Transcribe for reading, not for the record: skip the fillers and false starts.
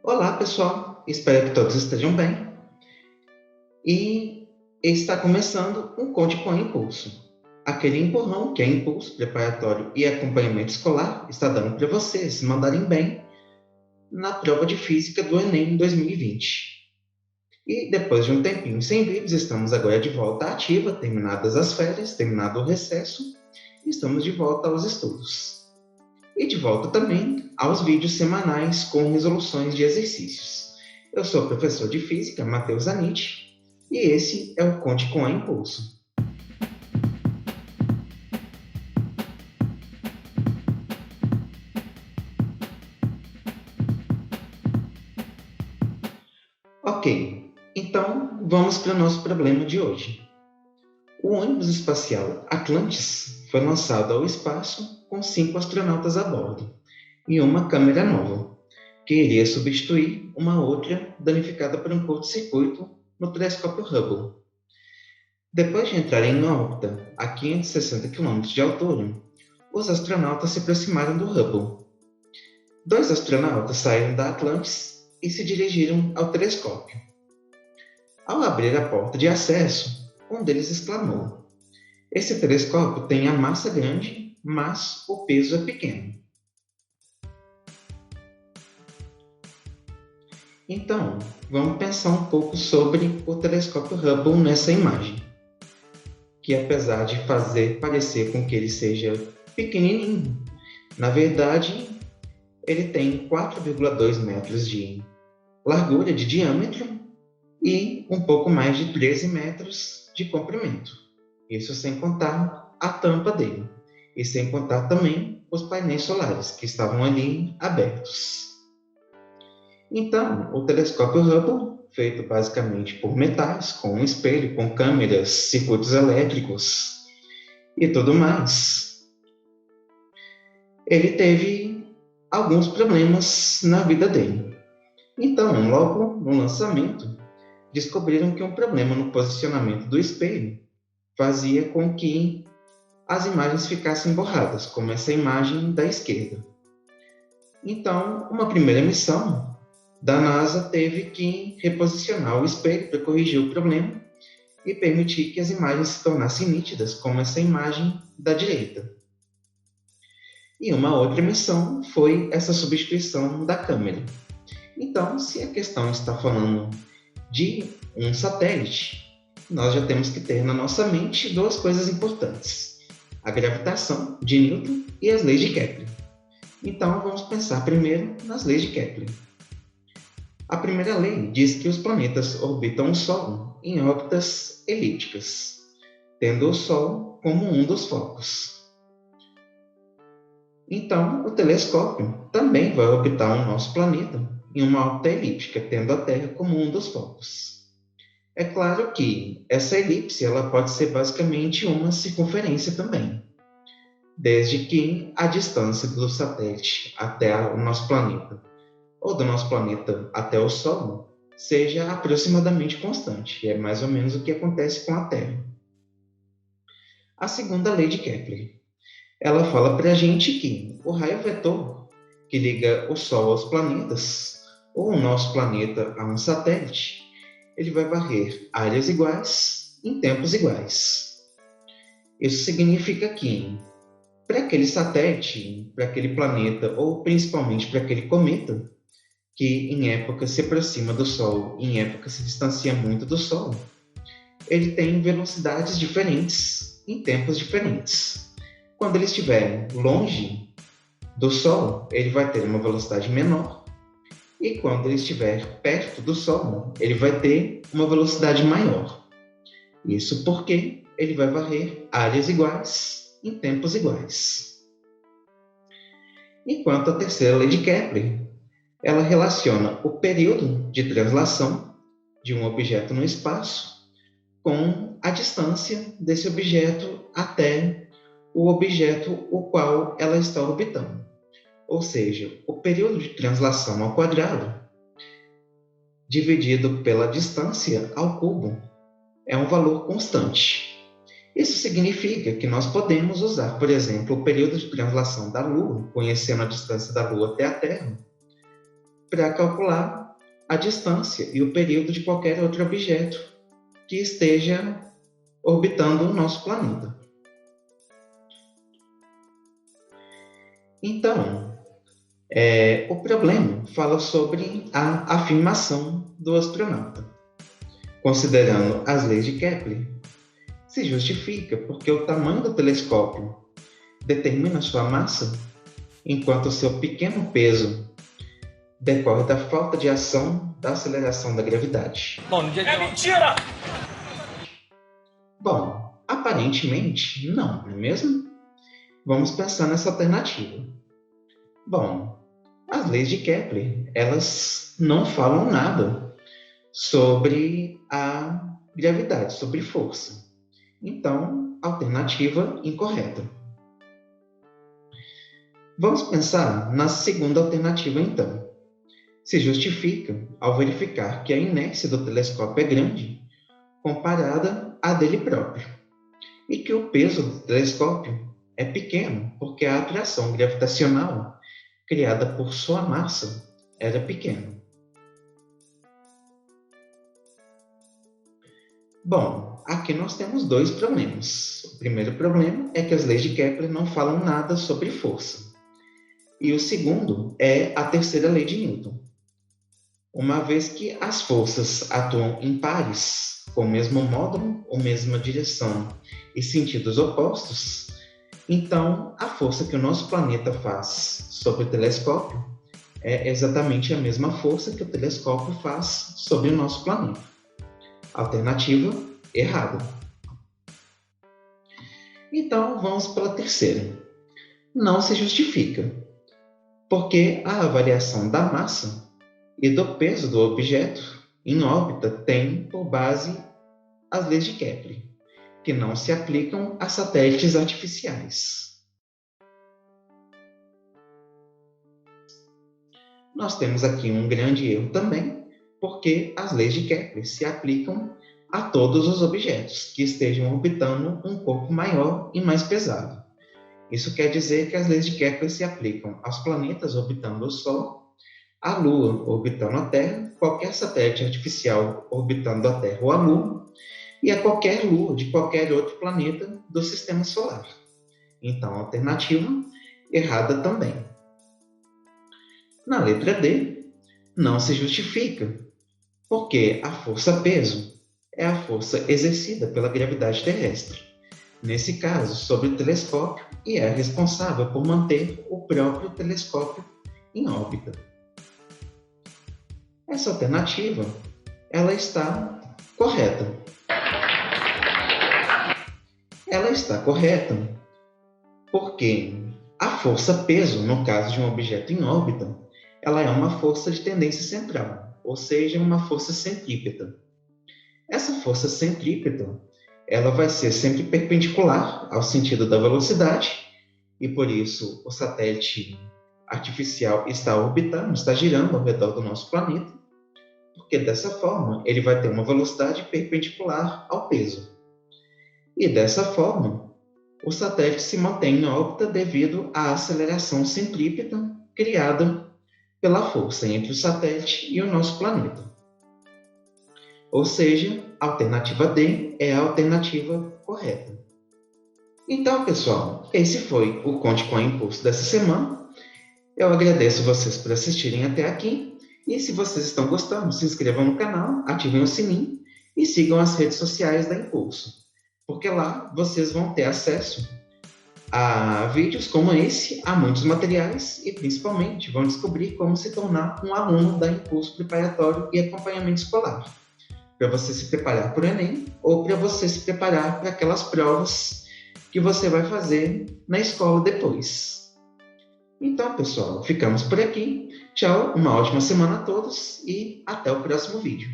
Olá, pessoal. Espero que todos estejam bem. E está começando um Conte com Impulso. Aquele empurrão que é impulso preparatório e acompanhamento escolar está dando para vocês mandarem bem na prova de física do Enem 2020. E depois de um tempinho sem vídeos, estamos agora de volta à ativa, terminadas as férias, terminado o recesso, e estamos de volta aos estudos. E de volta também aos vídeos semanais com resoluções de exercícios. Eu sou o professor de Física, Matheus Anitti, e esse é o Conte com a Impulso. Ok, então vamos para o nosso problema de hoje. O ônibus espacial Atlantis foi lançado ao espaço com 5 astronautas a bordo e uma câmera nova, que iria substituir uma outra danificada por um curto-circuito no telescópio Hubble. Depois de entrarem em órbita a 560 km de altura, os astronautas se aproximaram do Hubble. 2 astronautas saíram da Atlantis e se dirigiram ao telescópio. Ao abrir a porta de acesso, um deles exclamou: "Esse telescópio tem a massa grande, mas o peso é pequeno." Então, vamos pensar um pouco sobre o telescópio Hubble nessa imagem, que apesar de fazer parecer com que ele seja pequenininho, na verdade, ele tem 4,2 metros de largura de diâmetro e um pouco mais de 13 metros de comprimento. Isso sem contar a tampa dele e sem contar também os painéis solares que estavam ali abertos. Então, o telescópio Hubble, feito basicamente por metais, com um espelho, com câmeras, circuitos elétricos e tudo mais, ele teve alguns problemas na vida dele. Então, logo no lançamento, descobriram que um problema no posicionamento do espelho fazia com que as imagens ficassem borradas, como essa imagem da esquerda. Então, uma primeira missão da NASA teve que reposicionar o espelho para corrigir o problema e permitir que as imagens se tornassem nítidas, como essa imagem da direita. E uma outra missão foi essa substituição da câmera. Então, se a questão está falando de um satélite, nós já temos que ter na nossa mente duas coisas importantes: a gravitação de Newton e as leis de Kepler. Então, vamos pensar primeiro nas leis de Kepler. A primeira lei diz que os planetas orbitam o Sol em órbitas elípticas, tendo o Sol como um dos focos. Então, o telescópio também vai orbitar o nosso planeta em uma órbita elíptica, tendo a Terra como um dos focos. É claro que essa elipse ela pode ser basicamente uma circunferência também, desde que a distância do satélite até o nosso planeta, ou do nosso planeta até o Sol, seja aproximadamente constante, que é mais ou menos o que acontece com a Terra. A segunda lei de Kepler, ela fala para a gente que o raio vetor que liga o Sol aos planetas, ou o nosso planeta a um satélite, ele vai varrer áreas iguais em tempos iguais. Isso significa que, para aquele satélite, para aquele planeta, ou principalmente para aquele cometa, que em época se aproxima do Sol e em época se distancia muito do Sol, ele tem velocidades diferentes em tempos diferentes. Quando ele estiver longe do Sol, ele vai ter uma velocidade menor, e quando ele estiver perto do Sol, ele vai ter uma velocidade maior. Isso porque ele vai varrer áreas iguais em tempos iguais. Enquanto a terceira lei de Kepler, ela relaciona o período de translação de um objeto no espaço com a distância desse objeto até o objeto o qual ela está orbitando. Ou seja, o período de translação ao quadrado dividido pela distância ao cubo é um valor constante. Isso significa que nós podemos usar, por exemplo, o período de translação da Lua, conhecendo a distância da Lua até a Terra, para calcular a distância e o período de qualquer outro objeto que esteja orbitando o nosso planeta. Então, o problema fala sobre a afirmação do astronauta. Considerando as leis de Kepler, se justifica porque o tamanho do telescópio determina sua massa, enquanto o seu pequeno peso decorre da falta de ação da aceleração da gravidade. É mentira! Bom, aparentemente não, não é mesmo? Vamos pensar nessa alternativa. Bom, as leis de Kepler, elas não falam nada sobre a gravidade, sobre força. Então, alternativa incorreta. Vamos pensar na segunda alternativa, então. Se justifica ao verificar que a inércia do telescópio é grande comparada à dele próprio, e que o peso do telescópio é pequeno porque a atração gravitacional criada por sua massa era pequena. Bom, aqui nós temos dois problemas. O primeiro problema é que as leis de Kepler não falam nada sobre força. E o segundo é a terceira lei de Newton. Uma vez que as forças atuam em pares, com o mesmo módulo ou mesma direção e sentidos opostos, então a força que o nosso planeta faz sobre o telescópio é exatamente a mesma força que o telescópio faz sobre o nosso planeta. Alternativa errada. Então vamos para a terceira. Não se justifica, porque a avaliação da massa e do peso do objeto em órbita tem por base as leis de Kepler, que não se aplicam a satélites artificiais. Nós temos aqui um grande erro também, porque as leis de Kepler se aplicam a todos os objetos que estejam orbitando um corpo maior e mais pesado. Isso quer dizer que as leis de Kepler se aplicam aos planetas orbitando o Sol, à Lua orbitando a Terra, qualquer satélite artificial orbitando a Terra ou a Lua, e a qualquer lua de qualquer outro planeta do Sistema Solar. Então, alternativa errada também. Na letra D, não se justifica, porque a força-peso é a força exercida pela gravidade terrestre, nesse caso sobre o telescópio, e é responsável por manter o próprio telescópio em órbita. Essa alternativa, ela está correta. Ela está correta porque a força-peso, no caso de um objeto em órbita, ela é uma força de tendência central, ou seja, uma força centrípeta. Essa força centrípeta, ela vai ser sempre perpendicular ao sentido da velocidade, e por isso o satélite artificial está orbitando, está girando ao redor do nosso planeta, porque dessa forma ele vai ter uma velocidade perpendicular ao peso. E dessa forma, o satélite se mantém em órbita devido à aceleração centrípeta criada pela força entre o satélite e o nosso planeta. Ou seja, a alternativa D é a alternativa correta. Então, pessoal, esse foi o Conte com a Impulso dessa semana. Eu agradeço vocês por assistirem até aqui. E se vocês estão gostando, se inscrevam no canal, ativem o sininho e sigam as redes sociais da Impulso, porque lá vocês vão ter acesso a vídeos como esse, a muitos materiais e principalmente vão descobrir como se tornar um aluno da Impulso Preparatório e Acompanhamento Escolar, para você se preparar para o Enem ou para você se preparar para aquelas provas que você vai fazer na escola depois. Então, pessoal, ficamos por aqui. Tchau, uma ótima semana a todos e até o próximo vídeo.